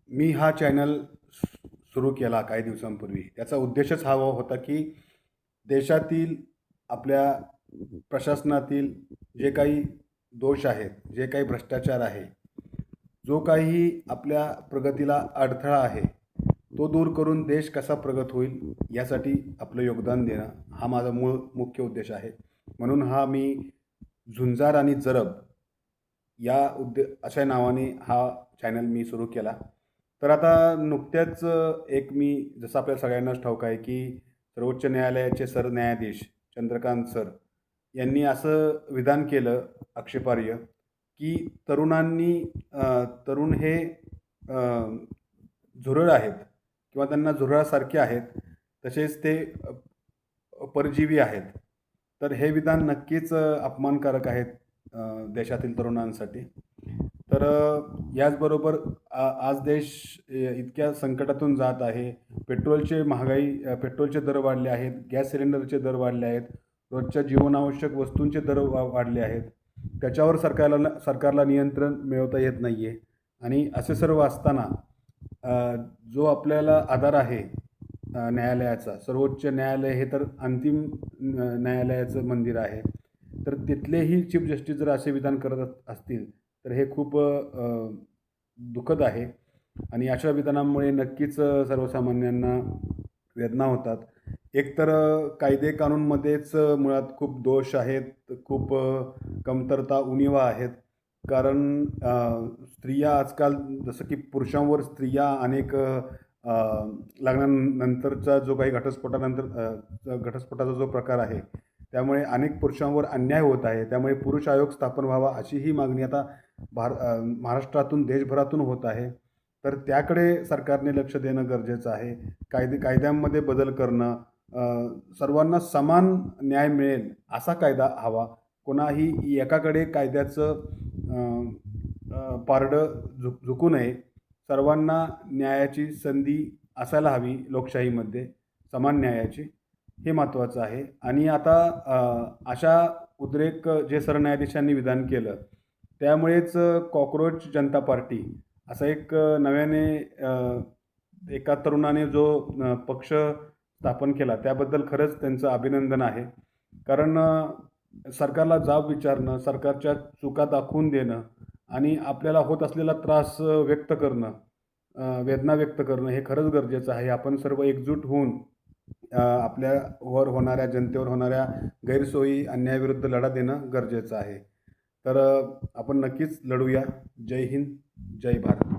मी हा चॅनल सुरू केला काही दिवसांपूर्वी. त्याचा उद्देशच हा होता की देशातील आपल्या प्रशासनातील जे काही दोष आहेत, जे काही भ्रष्टाचार आहे, जो काही आपल्या प्रगतीला अडथळा आहे, तो दूर करून देश कसा प्रगत होईल यासाठी आपलं योगदान देणं हा माझा मुख्य उद्देश आहे. म्हणून हा मी झुंजार आणि जरब या अशा नावाने हा चॅनल मी सुरू केला. तर आता नुकत्याच एक मी जसं आपल्या सगळ्यांनाच ठाऊक आहे की सर्वोच्च न्यायालयाचे सरन्यायाधीश चंद्रकांत सर यांनी असं विधान केलं आक्षेपार्ह की तरुण हे झुरळ आहेत किंवा त्यांना झुरळासारखे आहेत, तसेच ते परजीवी आहेत. तर हे विधान नक्कीच अपमानकारक आहेत देशातील तरुणांसाठी. तर याचबरोबर आज देश इतक्या संकटातून जात आहे. पेट्रोलचे दर वाढले आहेत, गॅस सिलेंडरचे दर वाढले आहेत, रोजच्या जीवनावश्यक वस्तूंचे दर वाढले आहेत. त्याच्यावर सरकारला नियंत्रण मिळवता येत नाही आहे. आणि असे सर्व असताना जो आपल्याला आधार आहे न्यायालयाचा, सर्वोच्च न्यायालय हे तर अंतिम न्यायालयाचं मंदिर आहे. तर तिथलेही चीफ जस्टिस जर असे विधान करत असतील तर हे खूप दुःखद आहे. आणि अशा विधानांमुळे नक्कीच सर्वसामान्यांना वेदना होतात. एकतर कायदे कानूनमध्येच मुळात खूप दोष आहेत, खूप कमतरता, उणिवा आहेत. कारण स्त्रिया आजकाल जसं की पुरुषांवर स्त्रिया अनेक लग्नानंतरचा जो काही घटस्फोटाचा जो प्रकार आहे, त्यामुळे अनेक पुरुषांवर अन्याय होत आहे. त्यामुळे पुरुष आयोग स्थापन व्हावा अशी ही मागणी आता महाराष्ट्रातून, देशभरातून होत आहे. तर त्याकडे सरकारने लक्ष देणं गरजेचं आहे. कायद्यांमध्ये बदल करणं, सर्वांना समान न्याय मिळेल असा कायदा हवा. कोणाही एकाकडे कायद्याचं पारडं झुकू नये. सर्वांना न्यायाची संधी असायला हवी लोकशाहीमध्ये, समान न्यायाची. हे महत्त्वाचं आहे. आणि आता अशा उद्रेक जे सरन्यायाधीशांनी विधान केलं, त्यामुळेच कॉकरोच जनता पार्टी असा एक नव्याने एका तरुणाने जो पक्ष स्थापन केला, त्याबद्दल खरंच त्यांचं अभिनंदन आहे. कारण सरकारला जाब विचारणं, सरकारच्या चुका दाखवून देणं आणि आपल्याला होत असलेला त्रास व्यक्त करणं, वेदना व्यक्त करणं हे खरंच गरजेचं आहे. आपण सर्व एकजूट होऊन आपल्यावर होणाऱ्या, जनतेवर होणाऱ्या गैरसोयी, अन्यायाविरुद्ध लढा देणं गरजेचं आहे. तर आपण नक्कीच लढूया. जय हिंद, जय भारत.